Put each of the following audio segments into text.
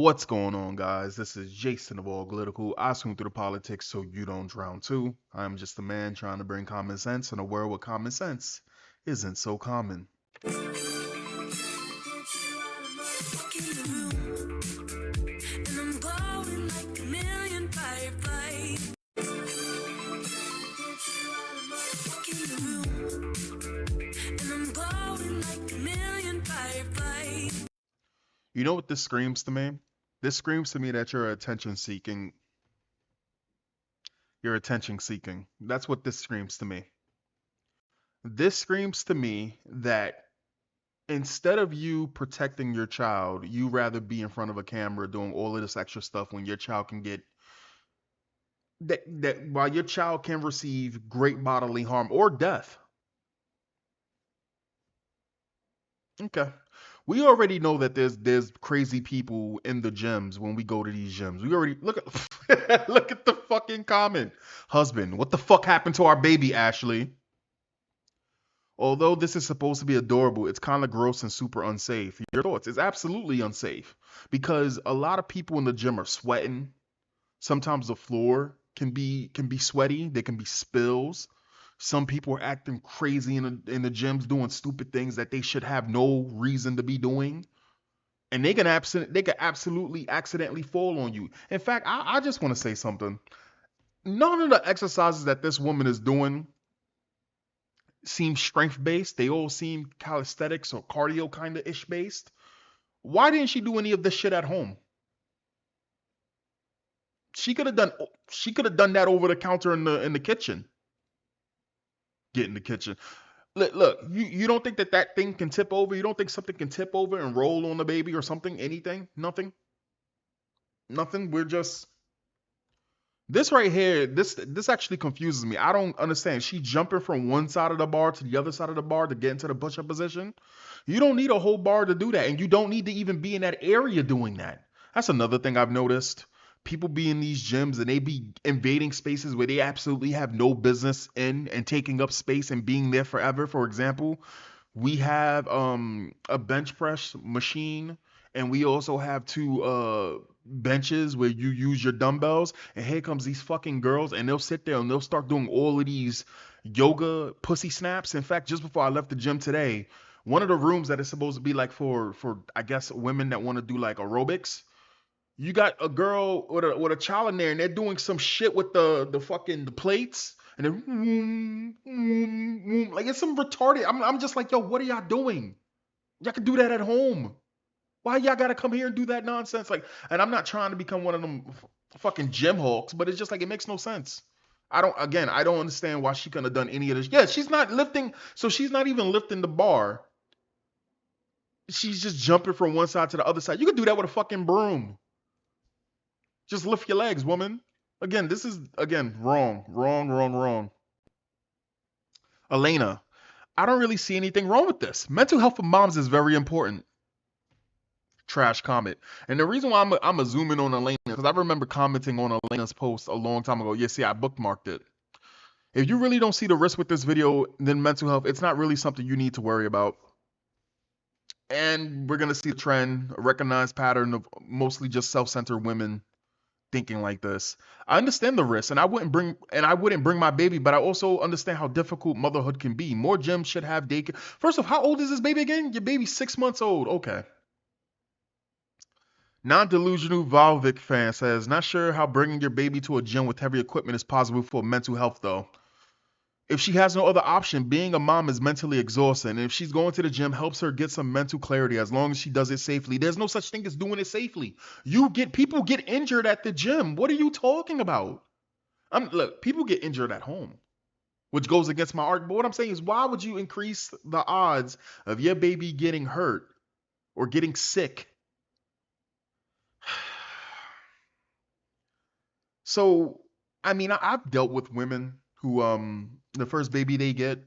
What's going on, guys? This is Jason of Auglitical. I swim through the politics so you don't drown too. I'm just a man trying to bring common sense in a world where common sense isn't so common. You know what this screams to me? This screams to me that you're attention seeking. You're attention seeking. That's what this screams to me. This screams to me that instead of you protecting your child, you rather be in front of a camera doing all of this extra stuff when your child can get that while your child can receive great bodily harm or death. Okay. We already know that there's crazy people in the gyms when we go to these gyms. We already look at look at the fucking comment. Husband, what the fuck happened to our baby, Ashley? Although this is supposed to be adorable, it's kind of gross and super unsafe. Your thoughts? It's absolutely unsafe because a lot of people in the gym are sweating. Sometimes the floor can be sweaty. There can be spills. Some people are acting crazy in the gyms doing stupid things that they should have no reason to be doing. And they can absolutely accidentally fall on you. In fact, I just want to say something. None of the exercises that this woman is doing seem strength based. They all seem calisthenics or cardio kind of ish based. Why didn't she do any of this shit at home? She could have done that over the counter in the kitchen. Get in the kitchen. Look, you don't think that thing can tip over? You don't think something can tip over and roll on the baby or something? Anything? Nothing? Nothing? We're just this right here, this actually confuses me. I don't understand. She jumping from one side of the bar to the other side of the bar to get into the push-up position. You don't need a whole bar to do that, and you don't need to even be in that area doing that. That's another thing I've noticed. People be in these gyms and they be invading spaces where they absolutely have no business in and taking up space and being there forever. For example, we have a bench press machine and we also have two benches where you use your dumbbells, and here comes these fucking girls and they'll sit there and they'll start doing all of these yoga pussy snaps. In fact, just before I left the gym today, one of the rooms that is supposed to be like for I guess women that want to do like aerobics, you got a girl with a child in there, and they're doing some shit with the fucking the plates, and then like it's some retarded. I'm just like, yo, what are y'all doing? Y'all can do that at home. Why y'all gotta come here and do that nonsense? Like, and I'm not trying to become one of them fucking gym hawks, but it's just like it makes no sense. I don't understand why she couldn't have done any of this. Yeah, she's not lifting, so she's not even lifting the bar. She's just jumping from one side to the other side. You could do that with a fucking broom. Just lift your legs, woman. Again, this is wrong, wrong, wrong, wrong. Elena, I don't really see anything wrong with this. Mental health for moms is very important. Trash comment. And the reason why I'm a zoom in on Elena because I remember commenting on Elena's post a long time ago. Yeah, see, I bookmarked it. If you really don't see the risk with this video, then mental health, it's not really something you need to worry about. And we're gonna see a trend, a recognized pattern of mostly just self-centered women thinking like this. I understand the risk, and I wouldn't bring my baby, but I also understand how difficult motherhood can be. More gyms should have daycare. First off, how old is this baby again? Your baby's 6 months old. Okay. Non-delusional Valvic fan says, not sure how bringing your baby to a gym with heavy equipment is possible for mental health though. If she has no other option, being a mom is mentally exhausting. And if she's going to the gym, helps her get some mental clarity as long as she does it safely. There's no such thing as doing it safely. People get injured at the gym. What are you talking about? Look, people get injured at home, which goes against my argument. But what I'm saying is, why would you increase the odds of your baby getting hurt or getting sick? So, I mean, I've dealt with women who the first baby they get,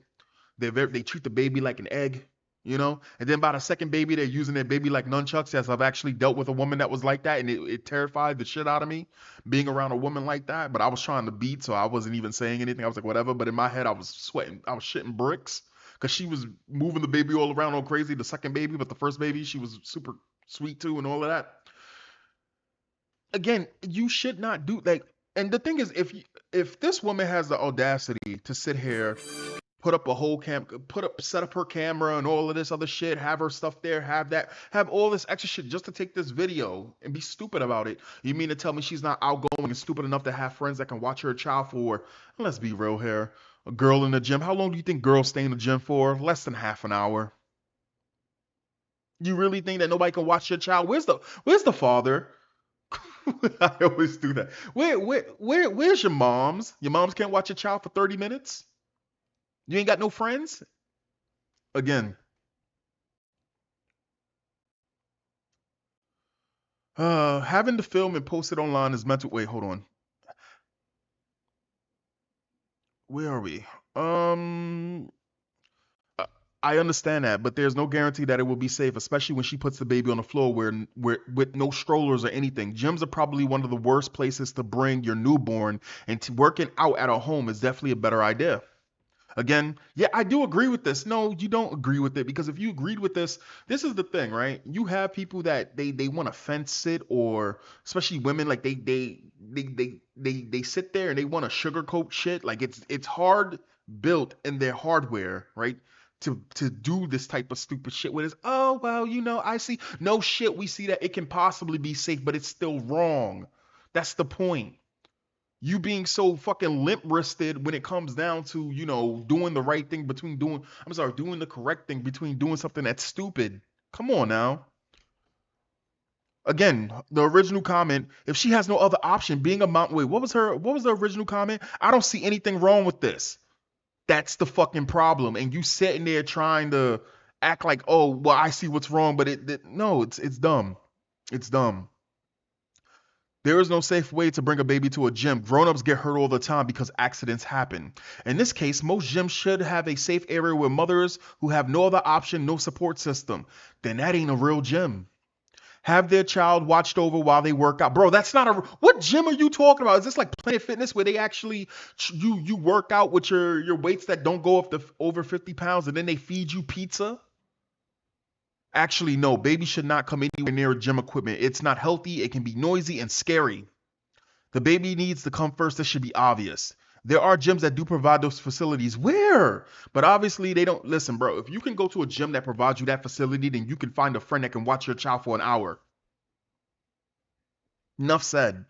they treat the baby like an egg, and then by the second baby they're using their baby like nunchucks. Yes, I've actually dealt with a woman that was like that, and it terrified the shit out of me being around a woman like that. But I was trying to beat, so I wasn't even saying anything. I was like, whatever. But in my head, I was sweating. I was shitting bricks because she was moving the baby all around all crazy. The second baby, but the first baby, she was super sweet too, and all of that. again, you should not do like. And the thing is, if this woman has the audacity to sit here, put up a whole set up her camera and all of this other shit, have her stuff there, have all this extra shit just to take this video and be stupid about it. You mean to tell me she's not outgoing and stupid enough to have friends that can watch her child for, let's be real here, a girl in the gym? How long do you think girls stay in the gym for? Less than half an hour. You really think that nobody can watch your child? Where's the father? I always do that. Where's your moms? Your moms can't watch your child for 30 minutes? You ain't got no friends? Again, having the film and post it online is mental. Wait, hold on. Where are we? Um, uh, I understand that, but there's no guarantee that it will be safe, especially when she puts the baby on the floor where with no strollers or anything. Gyms are probably one of the worst places to bring your newborn, and working out at a home is definitely a better idea. Again, yeah, I do agree with this. No, you don't agree with it, because if you agreed with this is the thing, right? You have people that they want to fence sit, or especially women, like they sit there and they want to sugarcoat shit. Like it's hard built in their hardware, right? To do this type of stupid shit with this. Oh well, I see. No shit, we see that it can possibly be safe, but it's still wrong. That's the point. You being so fucking limp wristed when it comes down to, doing the right thing between doing the correct thing between doing something that's stupid. Come on now. Again, the original comment, if she has no other option, being a mom, wait, what was the original comment? I don't see anything wrong with this. That's the fucking problem. And you sitting there trying to act like, oh, well, I see what's wrong, but no, it's dumb. It's dumb. There is no safe way to bring a baby to a gym. Grown-ups get hurt all the time because accidents happen. In this case, most gyms should have a safe area where mothers who have no other option, no support system. Then that ain't a real gym. Have their child watched over while they work out. Bro, that's not a what gym are you talking about? Is this like Planet Fitness where they actually you work out with your weights that don't go up to over 50 pounds and then they feed you pizza? Actually, no, babies should not come anywhere near gym equipment. It's not healthy, it can be noisy and scary. The baby needs to come first. This should be obvious. There are gyms that do provide those facilities. Where? But obviously, they don't. Listen, bro, if you can go to a gym that provides you that facility, then you can find a friend that can watch your child for an hour. Enough said.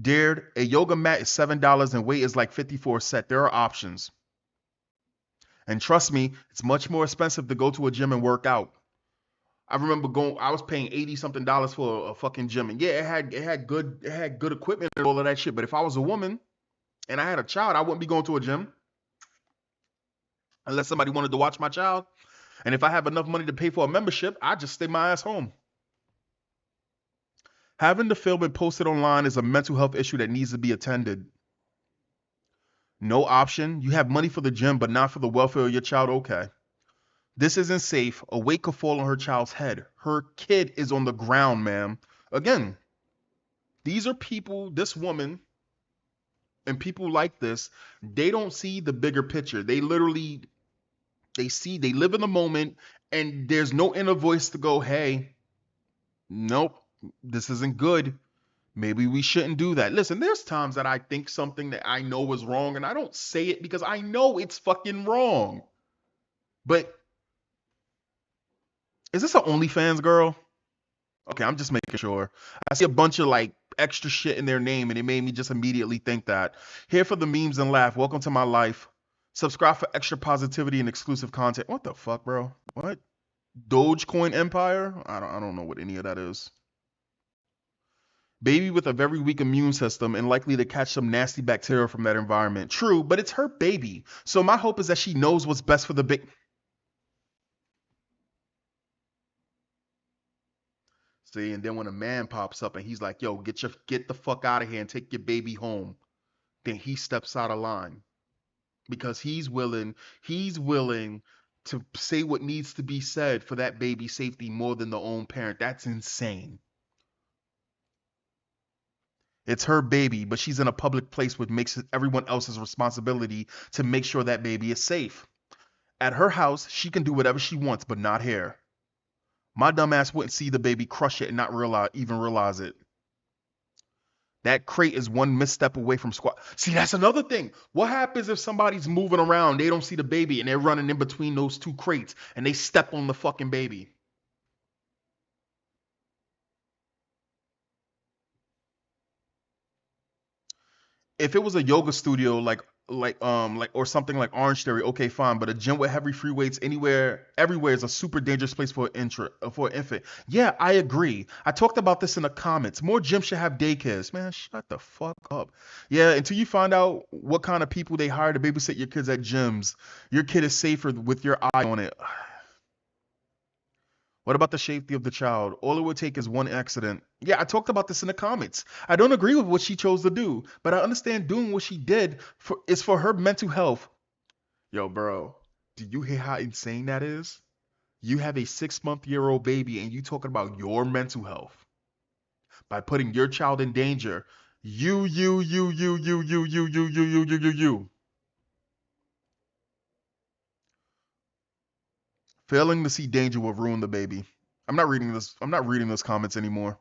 Dared, a yoga mat is $7 and weight is like 54 a set. There are options. And trust me, it's much more expensive to go to a gym and work out. I remember I was paying 80 something dollars for a fucking gym. And yeah, it had good equipment and all of that shit. But if I was a woman and I had a child, I wouldn't be going to a gym unless somebody wanted to watch my child. And if I have enough money to pay for a membership, I just stay my ass home. Having the film and posted online is a mental health issue that needs to be attended. No option. You have money for the gym, but not for the welfare of your child. Okay. This isn't safe. A weight could fall on her child's head. Her kid is on the ground, ma'am. Again, these are people, this woman, and people like this, they don't see the bigger picture. They live in the moment, and there's no inner voice to go, hey, nope, this isn't good. Maybe we shouldn't do that. Listen, there's times that I think something that I know is wrong, and I don't say it because I know it's fucking wrong. But is this an OnlyFans girl? Okay, I'm just making sure. I see a bunch of like extra shit in their name, and it made me just immediately think that. Here for the memes and laugh. Welcome to my life. Subscribe for extra positivity and exclusive content. What the fuck, bro? What? Dogecoin Empire? I don't know what any of that is. Baby with a very weak immune system and likely to catch some nasty bacteria from that environment. True, but it's her baby. So my hope is that she knows what's best for the baby. See, and then when a man pops up and he's like, "Yo, get the fuck out of here and take your baby home," then he steps out of line because he's willing to say what needs to be said for that baby's safety more than the own parent. That's insane. It's her baby, but she's in a public place, which makes it everyone else's responsibility to make sure that baby is safe. At her house, she can do whatever she wants, but not here. My dumb ass wouldn't see the baby crush it and not even realize it. That crate is one misstep away from squat. See, that's another thing. What happens if somebody's moving around, they don't see the baby, and they're running in between those two crates, and they step on the fucking baby? If it was a yoga studio like or something like Orange Theory, okay, fine. But a gym with heavy free weights anywhere, everywhere is a super dangerous place for an infant. Yeah, I agree. I talked about this in the comments. More gyms should have daycares. Man, shut the fuck up. Yeah, until you find out what kind of people they hire to babysit your kids at gyms, your kid is safer with your eye on it. What about the safety of the child? All it would take is one accident. Yeah, I talked about this in the comments. I don't agree with what she chose to do, but I understand doing what she did is for her mental health. Yo, bro, do you hear how insane that is? You have a 6-month-year-old baby and you talking about your mental health by putting your child in danger. You. Failing to see danger will ruin the baby. I'm not reading those comments anymore.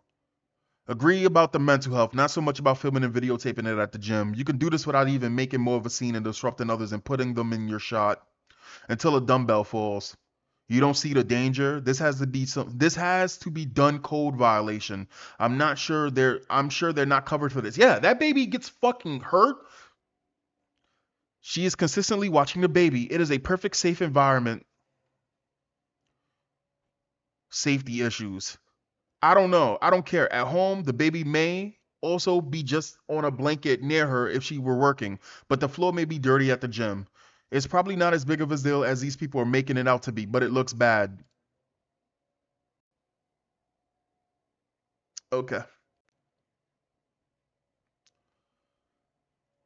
Agree about the mental health, not so much about filming and videotaping it at the gym. You can do this without even making more of a scene and disrupting others and putting them in your shot until a dumbbell falls. You don't see the danger. This has to be done code violation. I'm sure they're not covered for this. Yeah, that baby gets fucking hurt. She is consistently watching the baby. It is a perfect safe environment. Safety issues. I don't know. I don't care. At home, the baby may also be just on a blanket near her if she were working, but the floor may be dirty at the gym. It's probably not as big of a deal as these people are making it out to be, but it looks bad. Okay.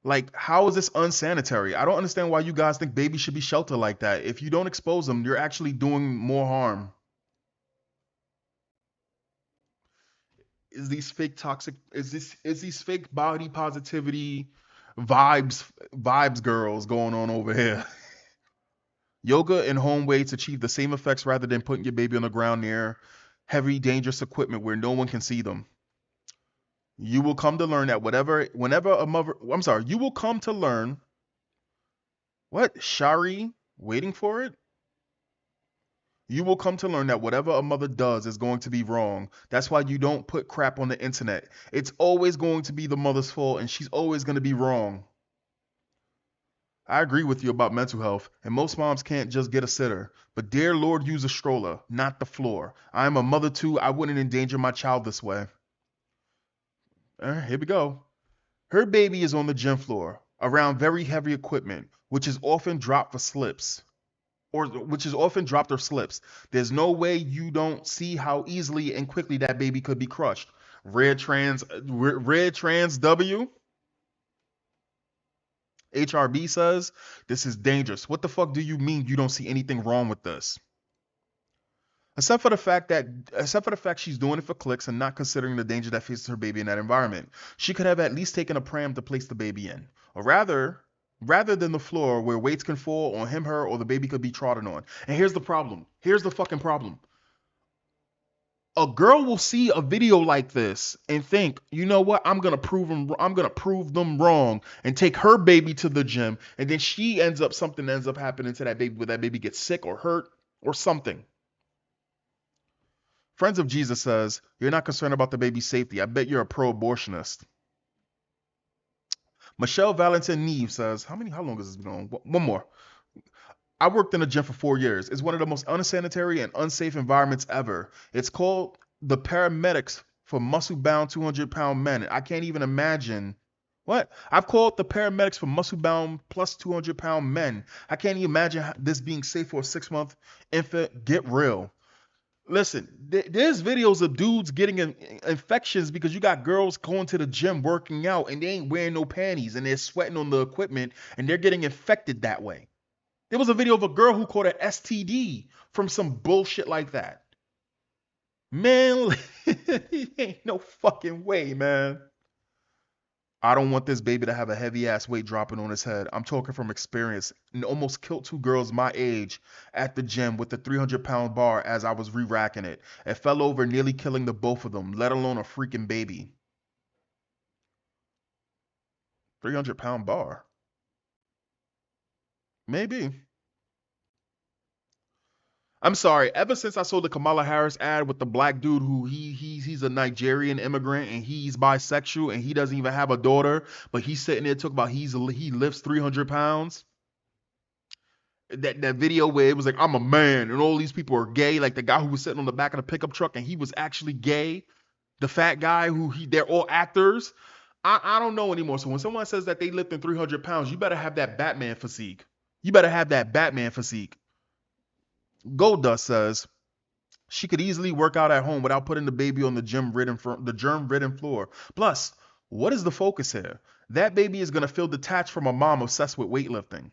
Like, how is this unsanitary? I don't understand why you guys think babies should be sheltered like that. If you don't expose them, you're actually doing more harm. Is these fake body positivity vibes girls going on over here? Yoga and home weights achieve the same effects rather than putting your baby on the ground near heavy, dangerous equipment where no one can see them. You will come to learn that you will come to learn what, Shari, waiting for it? You will come to learn that whatever a mother does is going to be wrong. That's why you don't put crap on the internet. It's always going to be the mother's fault and she's always going to be wrong. I agree with you about mental health, and most moms can't just get a sitter. But dear Lord, use a stroller, not the floor. I am a mother too. I wouldn't endanger my child this way. All right, here we go. Her baby is on the gym floor, around very heavy equipment, which is often dropped for slips, or which is often dropped or slips. There's no way you don't see how easily and quickly that baby could be crushed. Red trans W. HRB says this is dangerous. What the fuck do you mean you don't see anything wrong with this? Except for the fact she's doing it for clicks and not considering the danger that faces her baby in that environment. She could have at least taken a pram to place the baby in. Or rather than the floor where weights can fall on him, her, or the baby could be trodden on. And here's the problem. Here's the fucking problem. A girl will see a video like this and think, you know what? I'm gonna prove them wrong and take her baby to the gym, and then something ends up happening to that baby where that baby gets sick or hurt or something. Friends of Jesus says, you're not concerned about the baby's safety. I bet you're a pro-abortionist. Michelle Valentin Neve says, how long has this been on? One more. I worked in a gym for 4 years. It's one of the most unsanitary and unsafe environments ever. It's called the paramedics for muscle-bound 200-pound men. I can't even imagine. What? I've called the paramedics for muscle-bound plus 200-pound men. I can't even imagine this being safe for a 6-month infant. Get real. Listen, there's videos of dudes getting infections because you got girls going to the gym working out and they ain't wearing no panties and they're sweating on the equipment and they're getting infected that way. There was a video of a girl who caught an STD from some bullshit like that. Man, ain't no fucking way, man. I don't want this baby to have a heavy ass weight dropping on his head. I'm talking from experience. And almost killed 2 girls my age at the gym with the 300-pound bar as I was re-racking it. It fell over, nearly killing the both of them, let alone a freaking baby. 300-pound bar. Maybe. I'm sorry. Ever since I saw the Kamala Harris ad with the black dude who he's a Nigerian immigrant and he's bisexual and he doesn't even have a daughter, but he's sitting there talking about he lifts 300 pounds. That video where it was like I'm a man and all these people are gay, like the guy who was sitting on the back of the pickup truck and he was actually gay, the fat guy who they're all actors. I don't know anymore. So when someone says that they lifting 300 pounds, you better have that Batman physique. You better have that Batman physique. Goldust says she could easily work out at home without putting the baby on the germ-ridden floor. Plus, what is the focus here? That baby is gonna feel detached from a mom obsessed with weightlifting.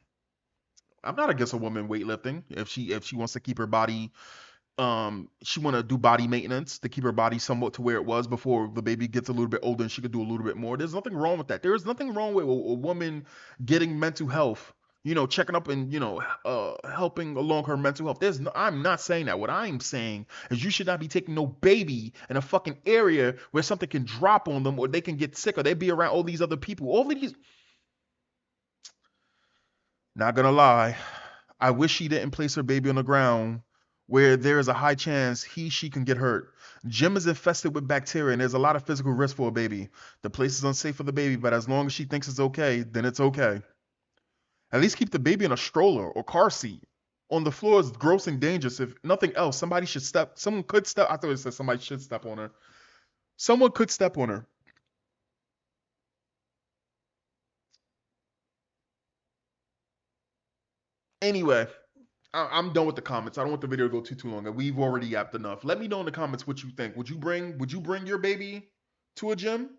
I'm not against a woman weightlifting if she wants to keep her body she want to do body maintenance to keep her body somewhat to where it was before the baby gets a little bit older and she could do a little bit more. There's nothing wrong with that. There is nothing wrong with a woman getting mental health, checking up and helping along her mental health. I'm not saying that. What I'm saying is you should not be taking no baby in a fucking area where something can drop on them or they can get sick or they be around all these other people. All of these, not gonna lie, I wish she didn't place her baby on the ground where there is a high chance she can get hurt. Gym is infested with bacteria and there's a lot of physical risk for a baby. The place is unsafe for the baby, but as long as she thinks it's okay, then it's okay. At least keep the baby in a stroller or car seat. On the floor is gross and dangerous. If nothing else, someone could step. I thought it said somebody should step on her. Someone could step on her. Anyway, I'm done with the comments. I don't want the video to go too long. We've already yapped enough. Let me know in the comments what you think. Would you bring your baby to a gym?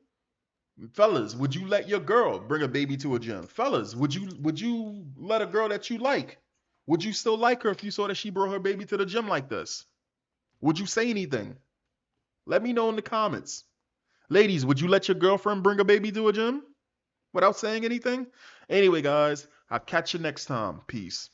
Fellas, would you let your girl bring a baby to a gym? Fellas, would you let a girl that you like? Would you still like her if you saw that she brought her baby to the gym like this? Would you say anything? Let me know in the comments. Ladies, would you let your girlfriend bring a baby to a gym without saying anything? Anyway, guys, I'll catch you next time. Peace.